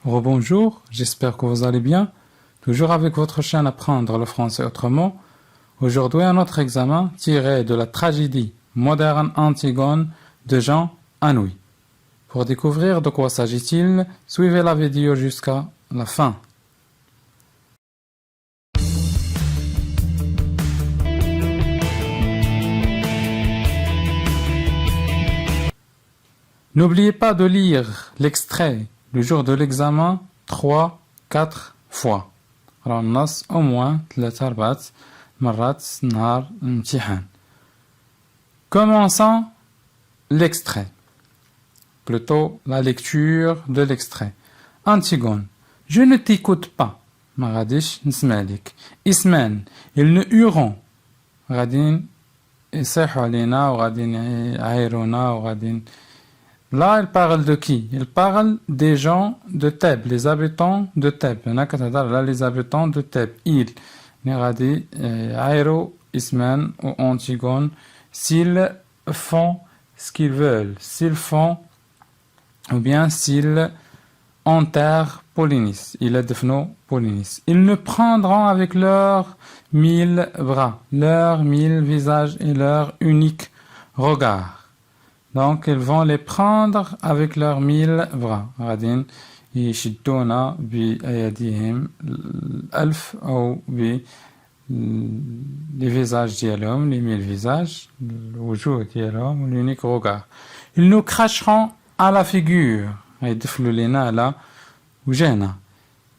Rebonjour, j'espère que vous allez bien. Toujours avec votre chaîne Apprendre le français autrement. Aujourd'hui, un autre examen tiré de la tragédie moderne Antigone de Jean Anouilh. Pour découvrir de quoi s'agit-il, suivez la vidéo jusqu'à la fin. N'oubliez pas de lire l'extrait le jour de l'examen 3-4 fois. Alors, النص au moins 3-4 مرات نهار الامتحان. Commençons l'extrait. Plutôt la lecture de l'extrait. Antigone, je ne t'écoute pas. ما غاديش نسمع لك. إسمان, ils ne huront. غاديين يصيحوا علينا وغاديين يعايرونا وغاديين. Là, il parle de qui? Il parle des gens de Thèbes, les habitants de Thèbes. Là, les habitants de Thèbes. Ils, Néradi, Aéro, Isman ou Antigone, s'ils font ce qu'ils veulent, s'ils font, ou bien s'ils enterrent Polynice, ils défendent Polynice. Ils ne prendront avec leurs 1000 bras, leurs 1000 visages et leur unique regard. Donc, ils vont les prendre avec leurs 1000 bras. غادين يشدونا بأيديهم الألف أو les visages ديالهم, les 1000 visages, الوجوه ديالهم, l'unique regard. Ils nous cracheront à la figure. يدفلوا لنا على وجهنا.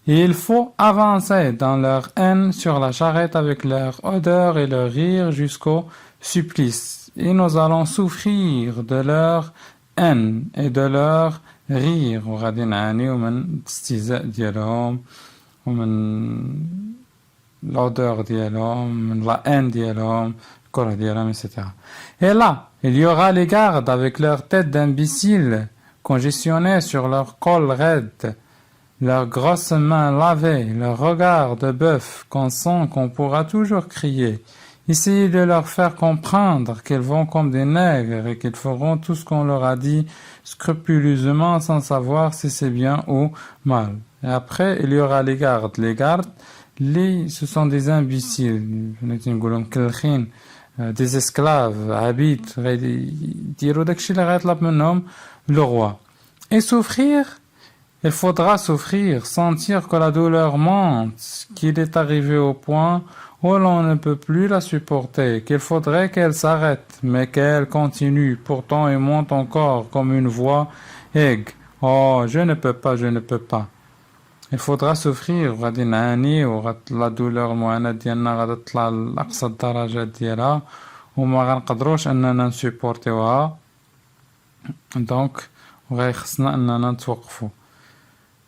Et il faut avancer dans leur haine sur la charrette avec leur odeur et leur rire jusqu'au supplice. Et nous allons souffrir de leur haine et de leur rire. وغادي نعانيو من الاستهزاء ديالهم ومن l'odeur ديالهم, من la haine ديالهم, الكره ديالهم, etc. Et là, il y aura les gardes avec leurs têtes d'imbéciles congestionnées sur leur col raide, leurs grosses mains lavées, leur regard de bœuf qu'on sent qu'on pourra toujours crier. Essayez de leur faire comprendre qu'ils vont comme des nègres et qu'ils feront tout ce qu'on leur a dit scrupuleusement sans savoir si c'est bien ou mal. Et après, il y aura les gardes. Les gardes, ce sont des imbéciles, des esclaves, habites, le roi. Et souffrir, il faudra souffrir, sentir que la douleur monte, qu'il est arrivé au point où l'on ne peut plus la supporter, qu'il faudrait qu'elle s'arrête, mais qu'elle continue, pourtant et monte encore comme une voix aiguë. Oh, je ne peux pas, je ne peux pas. Il faudra souffrir, غادي نعاني la douleur المعاناة ديالنا غادي تطلع لأقصى الدرجات ديالها وما غنقدروش أننا نسيبورتيوها. Donc, غيخصنا أننا نتوقفوا.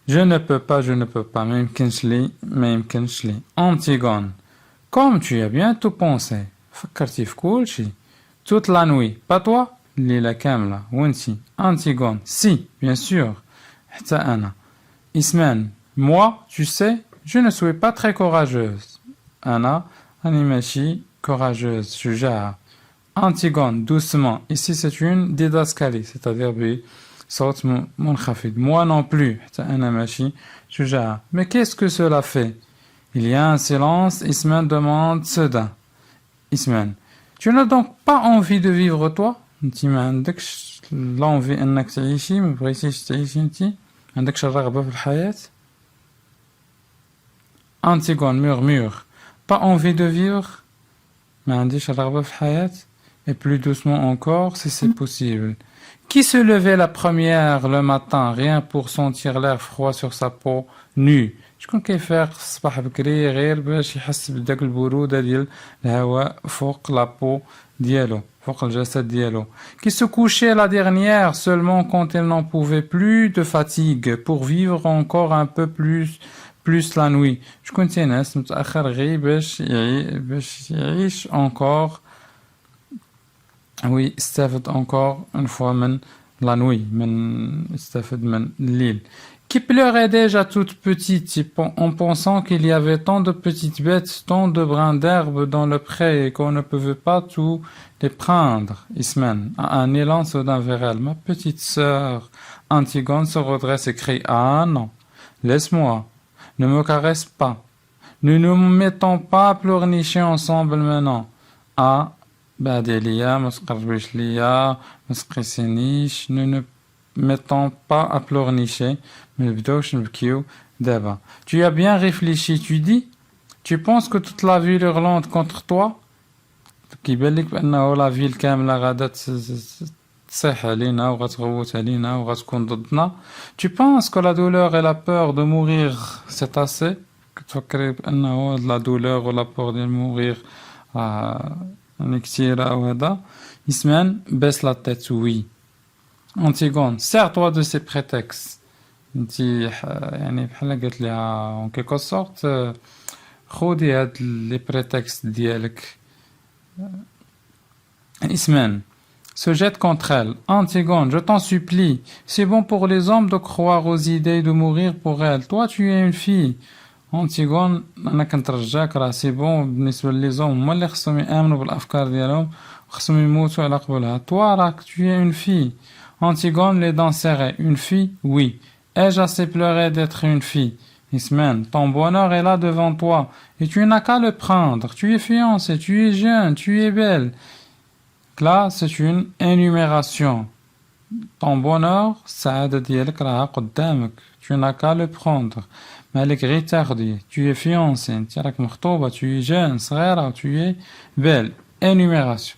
Je ne peux pas, je ne peux pas. ما يمكنش لي. Antigone. Comme tu as bien tout pensé. فكرتي في كل شيء. Toute la nuit. Pas toi? الليلة كاملة. وانتي. Antigone. Si, bien sûr. حتى أنا. Isman. Moi, tu sais, je ne suis pas très courageuse. أنا أني ماشي courageuse. شجاعة. Antigone. Doucement. Ici, c'est une didascalie. C'est-à-dire صوت منخفض. Moi non plus. حتى أنا ماشي شجاعة. Mais qu'est-ce que cela fait? Il y a un silence. Isman demande soudain. Isman, tu n'as donc pas envie de vivre toi? انت ما عندكش l'envie انك تعيشي, ما بغيتيش تعيشي انت, ما عندكش الرغبة في الحياة. Antigone murmure. Pas envie de vivre? ما عنديش الرغبة في الحياة. Et plus doucement encore, si c'est possible. Qui se levait la première le matin, rien pour sentir l'air froid sur sa peau nue? شكون كيفيق الصباح بكري غير باش يحس بداك البرودة ديال الهواء فوق لابو ديالو, فوق الجسد ديالو. Qui se couchait la dernière seulement quand elle n'en pouvait plus de fatigue pour vivre encore un peu plus la nuit. شكون تينعس متأخر غير باش يعيش encore. Oui, استفد encore une fois من la nuit, استفد من الليل. Qui pleurait déjà toute petite en pensant qu'il y avait tant de petites bêtes, tant de brins d'herbe dans le pré et qu'on ne pouvait pas tout les prendre. Isman a un élan soudain vers elle. Ma petite sœur. Antigone se redresse et crie: Ah non, Laisse-moi. Ne me caresse pas. Ne nous mettons pas à pleurnicher ensemble maintenant. Ah, Badelia, Moskarvishlia, Moskrisenish, nous ne mettons pas à pleurnicher. Tu as bien réfléchi, tu dis? Tu penses que toute la ville hurlante contre toi? كيبان لك بأنه لا فيل كاملة غادا تصيح علينا وغتغوت علينا وغتكون ضدنا. Tu penses que la douleur et la peur de mourir c'est assez? كتفكري بأنه la douleur و la peur de mourir يعني كتيرة أو هذا. Ismène baisse la tête, oui. Antigone, sers-toi de ces prétextes. انتي يعني بحال قالت لها en quelque sorte خودي هاد les prétextes ديالك. Ismène se jette contre elle. Antigone, je t'en supplie, c'est bon pour les hommes de croire aux idées et de mourir pour elles. Toi, tu es une fille. Antigone, أنا كنترجاك راه سي بون بالنسبة لي زوم هما اللي خصهم يآمنوا بالأفكار ديالهم وخصهم يموتوا على قبلها. Toi, راك tu es une fille. Antigone, les dents serrées. Une fille? Oui. Ai-je assez pleuré d'être une fille? Ismène, ton bonheur est là devant toi et tu n'as qu'à le prendre. Tu es fiancée, tu es jeune, tu es belle. Là, c'est une énumération. Ton bonheur, السعادة ديالك راها قدامك. Tu n'as qu'à le prendre. مالك غير تاخديه. Tu es fiancée, انت راك مخطوبة, tu es jeune, صغيرة, tu es belle. Énumération.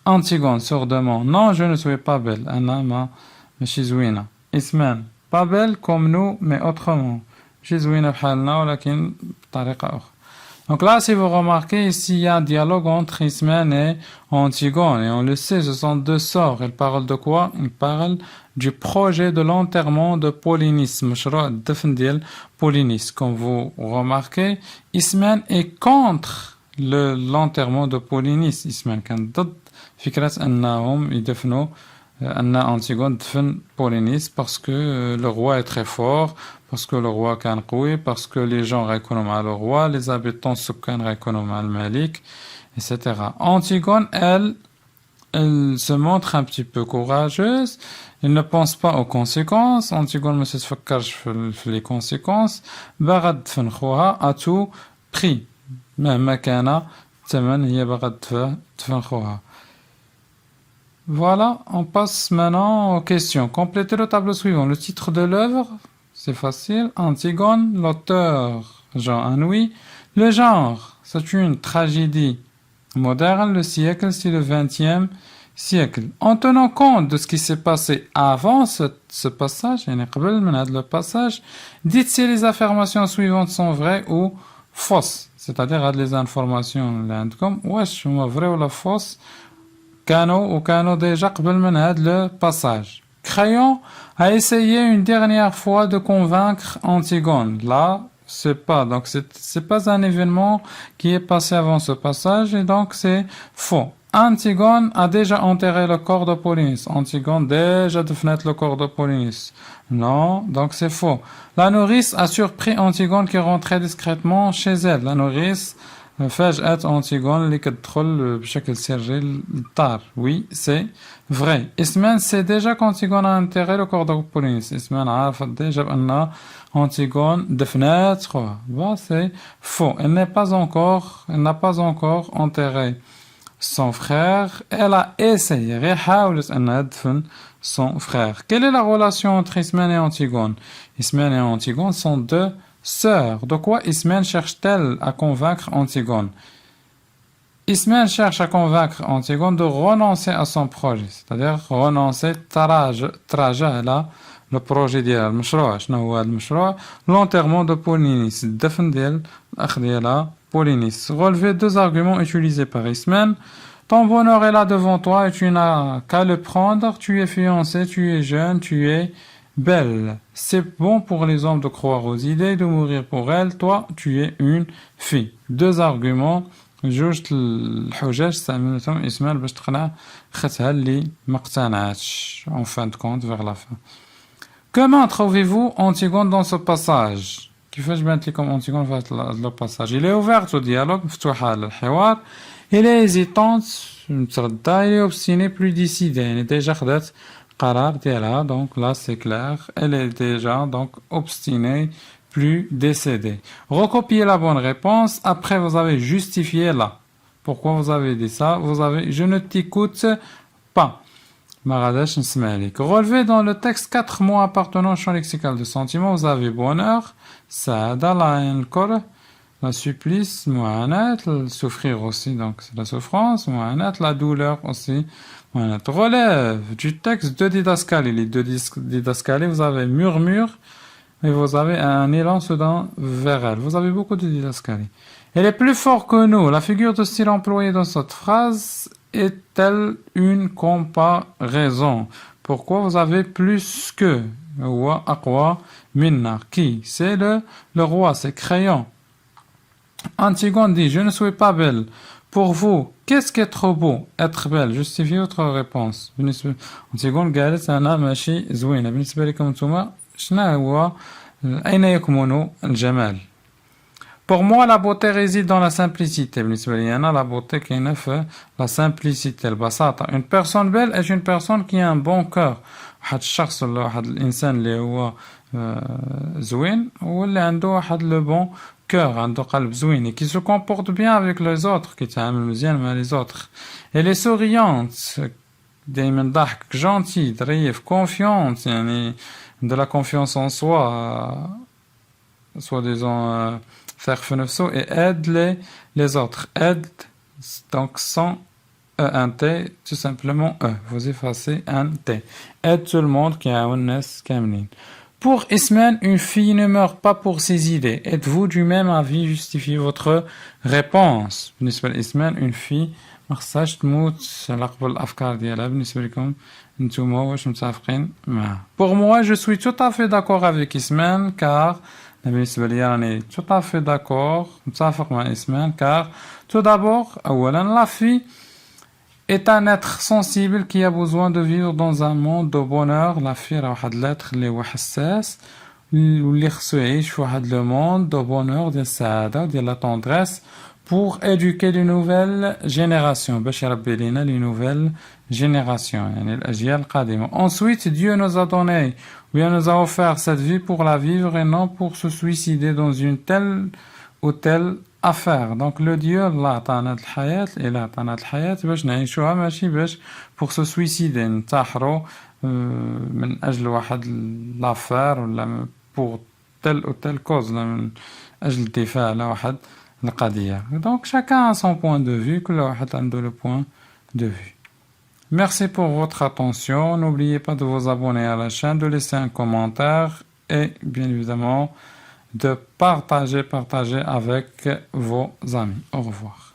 Antigone, sourdement. Non, je ne suis pas belle. أنا ماشي زوينة. Ismène, pas belle comme nous, mais autrement. ماشي زوينة بحالنا ولكن بطريقة أخرى. Donc là, si vous remarquez, ici, il y a un dialogue entre Ismène et Antigone. Et on le sait, ce sont deux sœurs. Ils parlent de quoi? Ils parlent du projet de l'enterrement de Polynice. مشروع الدفن ديال Polynice. Comme vous remarquez, Ismène est contre l'enterrement de Polynice. Ismène كان ضد فكرة أنهم يدفنوا أن Antigone دفن Polynice parce que le roi est très fort. Parce que le roi كان قوي, parce que les gens ريكونوا مع le roi, les habitants السكان ريكونوا مع الملك, etc. Antigone, elle se montre un petit peu courageuse, elle ne pense pas aux conséquences. Antigone ما تفكرش في les conséquences, باغا تدفن خوها à tout prix, مهما كان الثمن هي باغا تدفن خوها. Voilà, on passe maintenant aux questions. Complétez le tableau suivant. Le titre de l'œuvre, c'est facile. Antigone, l'auteur, Jean Anouilh. Le genre, c'est une tragédie moderne. Le siècle, c'est le XXe siècle. En tenant compte de ce qui s'est passé avant ce passage, le passage, dites si les affirmations suivantes sont vraies ou fausses. C'est-à-dire, les informations, comme, wesh, vrai ou la fausse, كانوا déjà قبل من هذا le passage. Crayon a essayé une dernière fois de convaincre Antigone. Là, c'est pas un événement qui est passé avant ce passage et donc c'est faux. Antigone a déjà enterré le corps de Polynice. Antigone déjà défendu le corps de Polynice. Non, donc c'est faux. La nourrice a surpris Antigone qui rentrait discrètement chez elle. La nourrice فاجأت أنتيغون اللي كتدخل بشكل سري للدار. Oui, c'est vrai. Ismène sait déjà qu'Antigone a enterré le corps de Polynice. Ismène عارفة déjà بأن Antigone دفنات خوها. Bah, c'est faux. Elle n'a pas encore enterré son frère. Elle a essayé. غير حاولت أنها تدفن son frère. Quelle est la relation entre Ismène et Antigone? Ismène et Antigone sont deux sœur. De quoi Ismène cherche-t-elle à convaincre Antigone? Ismène cherche à convaincre Antigone de renoncer à son projet, c'est-à-dire renoncer تراجع là le projet ديالها المشروع. شنو هو هذا المشروع؟ l'enterrement de Polynice, الدفن ديال الأخ ديالها Polynice. Relevez deux arguments utilisés par Ismène. Ton bonheur est là devant toi et tu n'as qu'à le prendre. Tu es fiancé, tu es jeune, tu es belle. C'est bon pour les hommes de croire aux idées, de mourir pour elles. Toi, tu es une fille. Deux arguments. جوج الحجج استعملتهم إسماعيل باش تقنع ختها اللي ما اقتنعتش en fin de compte vers la fin. Comment trouvez-vous Antigone dans ce passage? كيفاش بانت لكم Antigone في هذا le passage? Il est ouvert au dialogue, مفتوحة للحوار. Il est hésitante, مترددة. Il est obstiné, plus décidé. يعني déjà خدات قرار ديالها. Donc là c'est clair. Elle est déjà donc obstinée, plus décédé. Recopiez la bonne réponse. Après, vous avez justifié là. Pourquoi vous avez dit ça? Vous avez, je ne t'écoute pas. Relevez dans le texte 4 mots appartenant au champ lexical de sentiment. Vous avez bonheur, saada, la supplice, mu'anat, souffrir aussi, donc c'est la souffrance, mu'anat, la douleur aussi. Mu'anat. Relève du texte deux didascalies. Les deux didascalies, vous avez murmure et vous avez un élan soudain vers elle. Vous avez beaucoup de didascalies. Elle est plus fort que nous. La figure de style employée dans cette phrase est-elle une comparaison? Pourquoi vous avez plus que? Wa aqwa minna. Qui? C'est le roi, c'est Crayon. Antigone dit, je ne suis pas belle. Pour vous, qu'est-ce qu'être beau? Être belle. Justifiez votre réponse. Antigone قالت أنا ماشي زوينة. بالنسبة لكم انتما شنو هو أين يكمن الجمال؟ Pour moi, la beauté réside dans la simplicité. La beauté qui est la simplicité. Une personne belle est une personne qui a un bon cœur. الشخص ولا واحد الإنسان اللي هو زوين هو اللي عنده واحد le bon cœur, عنده قلب زوين, qui se comporte bien avec les autres, qui تعامل مزيان مع les autres. Elle est souriante, دايما ضحك, gentille, ظريف, confiante, يعني de la confiance en soi, soi-disant faire fenefso, et aide les autres. Aide, donc sans un T, tout simplement E. Vous effacez un T. Aide tout le monde qui a un NS Kamlin. Pour Isman, une fille ne meurt pas pour ses idées. Êtes-vous du même avis? Justifiez votre réponse. بالنسبة لإسمان, une fille ما خصهاش تموت على قبل الأفكار ديالها. بالنسبة لكم نتوما واش متفقين معها؟ Pour moi, je suis tout à fait d'accord avec Isman, car بالنسبة لي راني tout à fait d'accord, متفق مع إسمان, car tout d'abord, أولا, la fille est un être sensible qui a besoin de vivre dans un monde de bonheur. La fille راه واحد l'être اللي هو حساس واللي خصو يعيش في واحد le monde de bonheur, ديال السعادة وديال la tendresse, pour éduquer les nouvelles générations, باش يربي لينا les nouvelles générations, يعني الأجيال القادمة. Ensuite, Dieu nous a donné, bien nous a offert cette vie pour la vivre et non pour se suicider dans une telle ou telle affaire. Donc le Dieu Allah عطانا الحياة, إلا عطانا الحياة باش نعيشوها ماشي باش pour se suicider, ننتحروا من أجل واحد l'affaire ولا pour telle ou telle cause, من أجل الدفاع على واحد القضية. Donc chacun a son point de vue, كل واحد عنده le point de vue. Merci pour votre attention. N'oubliez pas de vous abonner à la chaîne, de laisser un commentaire et bien évidemment de partager avec vos amis. Au revoir.